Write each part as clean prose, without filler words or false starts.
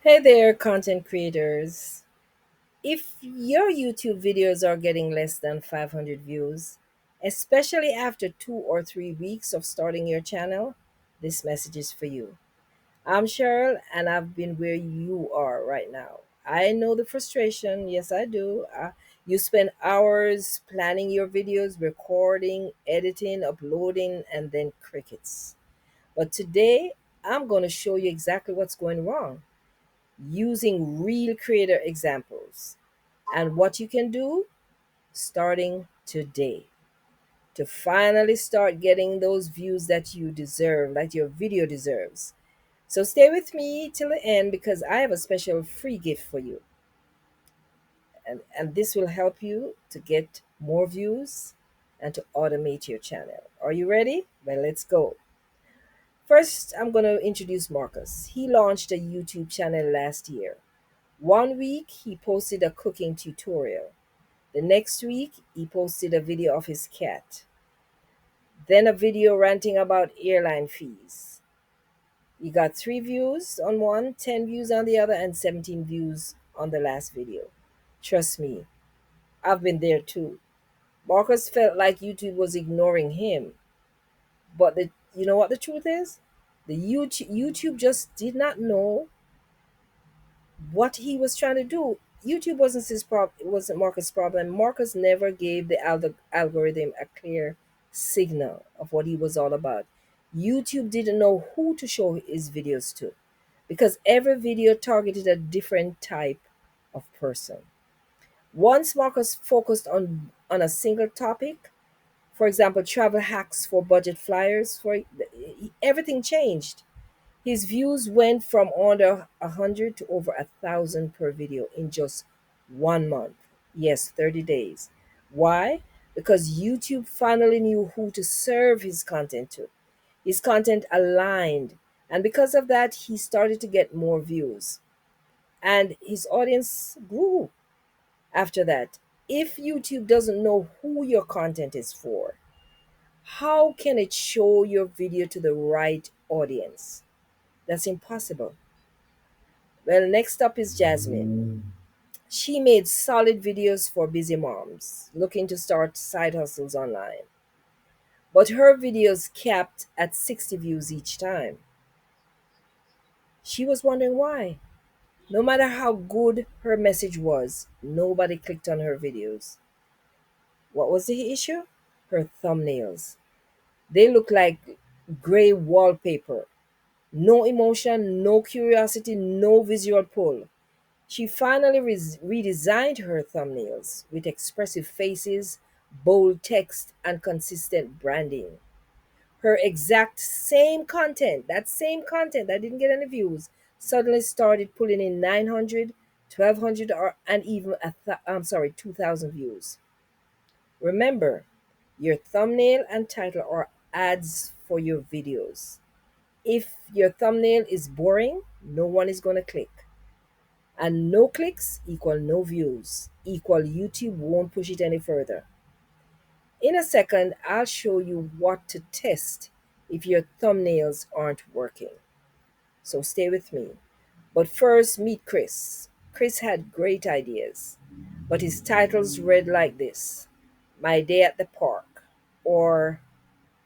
Hey there, content creators. If your YouTube videos are getting less than 500 views, especially after 2 or 3 weeks of starting your channel, this message is for you. I'm Cheryl, and I've been where you are right now. I know the frustration. Yes, I do. You spend hours planning your videos, recording, editing, uploading, and then crickets. But today, I'm going to show you exactly what's going wrong using real creator examples and what you can do starting today to finally start getting those views that you deserve, that your video deserves. So stay with me till the end because I have a special free gift for you. And this will help you to get more views and to automate your channel. Are you ready? Well, let's go. First, I'm going to introduce Marcus. He launched a YouTube channel last year. One week, he posted a cooking tutorial. The next week, he posted a video of his cat. Then a video ranting about airline fees. He got 3 views on one, 10 views on the other, and 17 views on the last video. Trust me, I've been there too. Marcus felt like YouTube was ignoring him. But you know what the truth is? The YouTube just did not know what he was trying to do. YouTube wasn't it wasn't Marcus' problem. Marcus never gave the algorithm a clear signal of what he was all about. YouTube didn't know who to show his videos to because every video targeted a different type of person. Once Marcus focused on a single topic, for example, travel hacks for budget flyers, everything changed. His views went from under 100 to over 1,000 per video in just 1 month. Yes, 30 days. Why? Because YouTube finally knew who to serve his content to. His content aligned. And because of that, he started to get more views. And his audience grew after that. If YouTube doesn't know who your content is for, how can it show your video to the right audience? That's impossible. Well, next up is Jasmine. She made solid videos for busy moms looking to start side hustles online. But her videos capped at 60 views each time. She was wondering why. No matter how good her message was, nobody clicked on her videos. What was the issue? Her thumbnails. They look like gray wallpaper. No emotion, no curiosity, no visual pull. She finally redesigned her thumbnails with expressive faces, bold text, and consistent branding. Her exact same content, that same content that didn't get any views, suddenly started pulling in 900, 1,200, and even 2,000 views. Remember, your thumbnail and title are ads for your videos. If your thumbnail is boring, no one is going to click. And no clicks equal no views, equal YouTube won't push it any further. In a second, I'll show you what to test if your thumbnails aren't working. So stay with me. But first, meet Chris. Chris had great ideas, but his titles read like this: My Day at the Park, or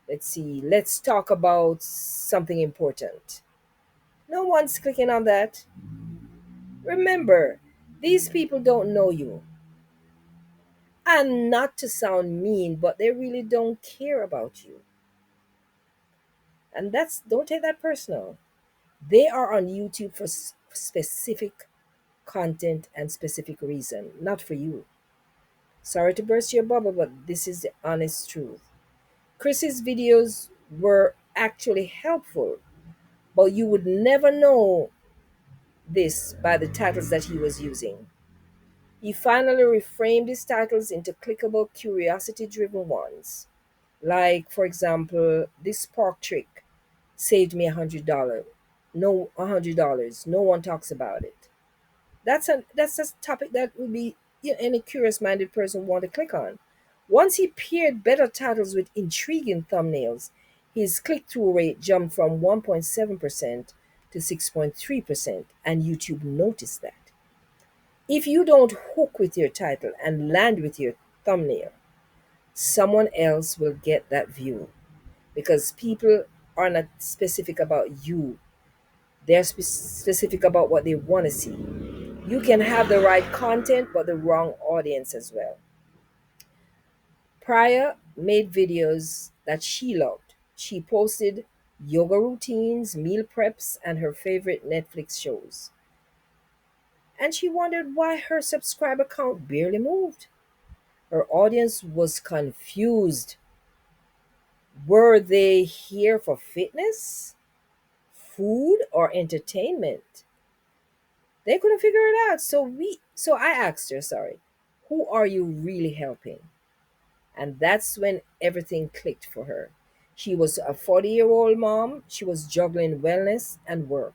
let's see, let's talk about something important. No one's clicking on that. Remember, these people don't know you. And not to sound mean, but they really don't care about you. And don't take that personal. They are on YouTube for specific content and specific reason, not for you. Sorry to burst your bubble, but this is the honest truth. Chris's videos were actually helpful, but you would never know this by the titles that he was using. He finally reframed his titles into clickable, curiosity driven ones. Like, for example, this pork trick saved me $100. No, $100. No one talks about it. That's a topic that would be, any curious minded person want to click on. Once he paired better titles with intriguing thumbnails, his click through rate jumped from 1.7% to 6.3%, and YouTube noticed that. If you don't hook with your title and land with your thumbnail, someone else will get that view because people are not specific about you. They're specific about what they want to see. You can have the right content, but the wrong audience as well. Priya made videos that she loved. She posted yoga routines, meal preps, and her favorite Netflix shows. And she wondered why her subscriber count barely moved. Her audience was confused. Were they here for fitness, food, or entertainment? They couldn't figure it out. So I asked her, sorry, who are you really helping? And that's when everything clicked for her. She was a 40-year-old mom. She was juggling wellness and work.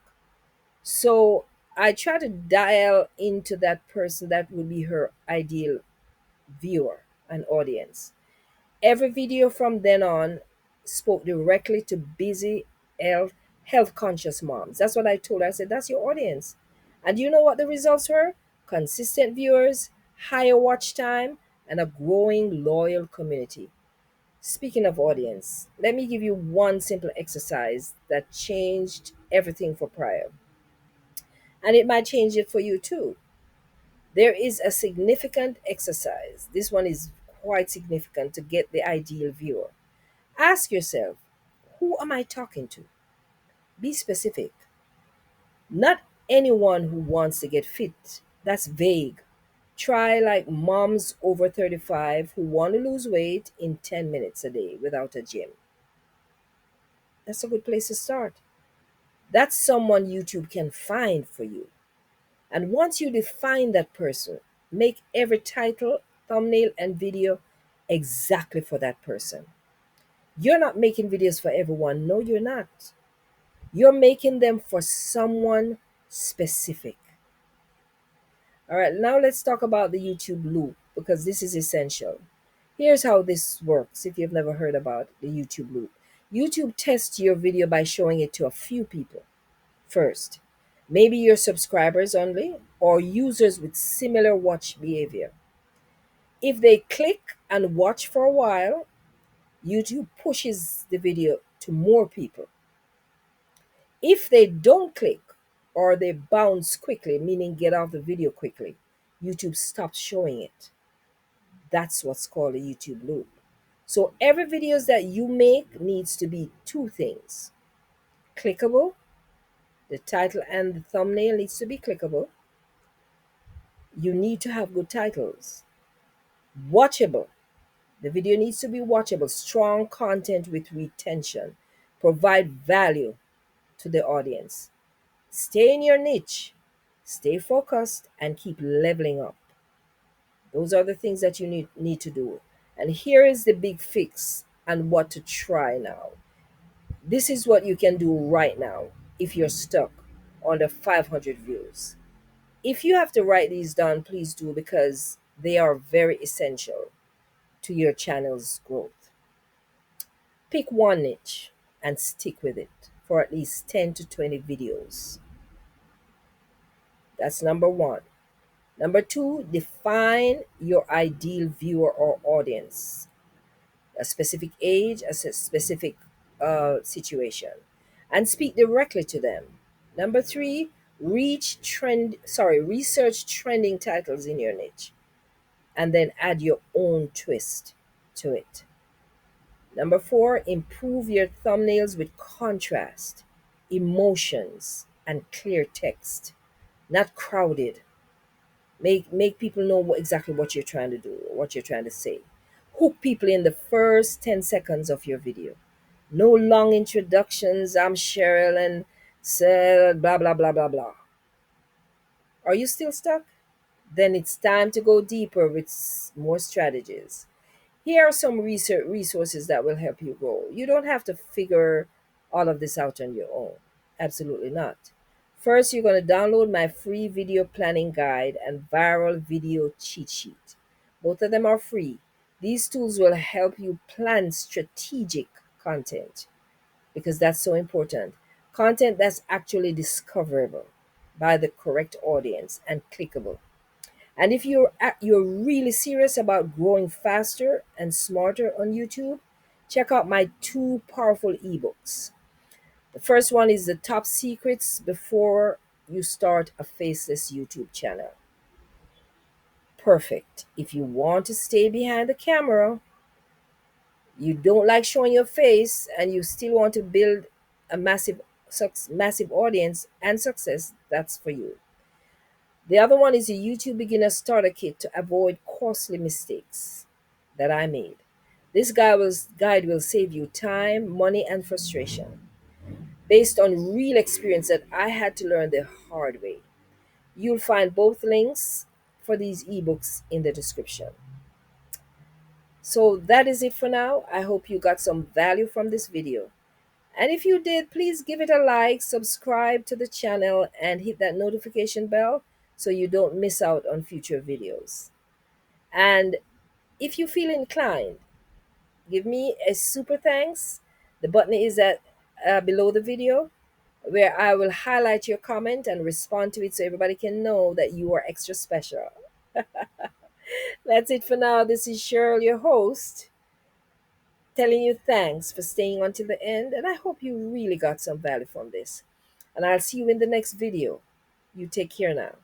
So I tried to dial into that person that would be her ideal viewer and audience. Every video from then on spoke directly to busy, health, health conscious moms. That's what I told her. I said, that's your audience. And you know what the results were? Consistent viewers, higher watch time, and a growing loyal community. Speaking of audience, let me give you one simple exercise that changed everything for Prior. And it might change it for you too. There is a significant exercise. This one is quite significant to get the ideal viewer. Ask yourself, who am I talking to? Be specific. Not anyone who wants to get fit. That's vague. Try like moms over 35 who want to lose weight in 10 minutes a day without a gym. That's a good place to start. That's someone YouTube can find for you. And once you define that person, make every title, thumbnail, and video exactly for that person. You're not making videos for everyone. No, you're not. You're making them for someone specific. All right, now let's talk about the YouTube loop because this is essential. Here's how this works if you've never heard about the YouTube loop. YouTube tests your video by showing it to a few people first. Maybe your subscribers only or users with similar watch behavior. If they click and watch for a while, YouTube pushes the video to more people. If they don't click or they bounce quickly, meaning get off the video quickly, YouTube stops showing it. That's what's called a YouTube loop. So every videos that you make needs to be two things. Clickable, the title and the thumbnail needs to be clickable. You need to have good titles. Watchable, the video needs to be watchable, strong content with retention, provide value to the audience. Stay in your niche, stay focused, and keep leveling up. Those are the things that you need to do. And here is the big fix and what to try now. This is what you can do right now if you're stuck on the 500 views. If you have to write these down, please do because they are very essential to your channel's growth. Pick one niche and stick with it for at least 10 to 20 videos. That's number one. Number two, define your ideal viewer or audience, a specific age, a specific situation, and speak directly to them. Number three, research trending titles in your niche, and then add your own twist to it. Number four, improve your thumbnails with contrast, emotions, and clear text, not crowded. Make people know exactly what you're trying to do, what you're trying to say. Hook people in the first 10 seconds of your video. No long introductions. I'm Cheryl and said blah blah blah blah blah. Are you still stuck? Then it's time to go deeper with more strategies. Here are some research resources that will help you grow. You don't have to figure all of this out on your own. Absolutely not. First, you're going to download my free video planning guide and viral video cheat sheet. Both of them are free. These tools will help you plan strategic content because that's so important. content that's actually discoverable by the correct audience and clickable. And if you're really serious about growing faster and smarter on YouTube, check out my two powerful ebooks. The first one is the top secrets before you start a faceless YouTube channel. Perfect. If you want to stay behind the camera, you don't like showing your face, and you still want to build a massive audience and success, that's for you. The other one is a YouTube beginner starter kit to avoid costly mistakes that I made. This guide will save you time, money, and frustration based on real experience that I had to learn the hard way. You'll find both links for these ebooks in the description. So that is it for now. I hope you got some value from this video. And if you did, please give it a like, subscribe to the channel, and hit that notification bell so you don't miss out on future videos. And if you feel inclined, give me a super thanks. The button is at below the video, where I will highlight your comment and respond to it so everybody can know that you are extra special. That's it for now. This is Cheryl, your host, telling you thanks for staying until the end, and I hope you really got some value from this. And I'll see you in the next video. You take care now.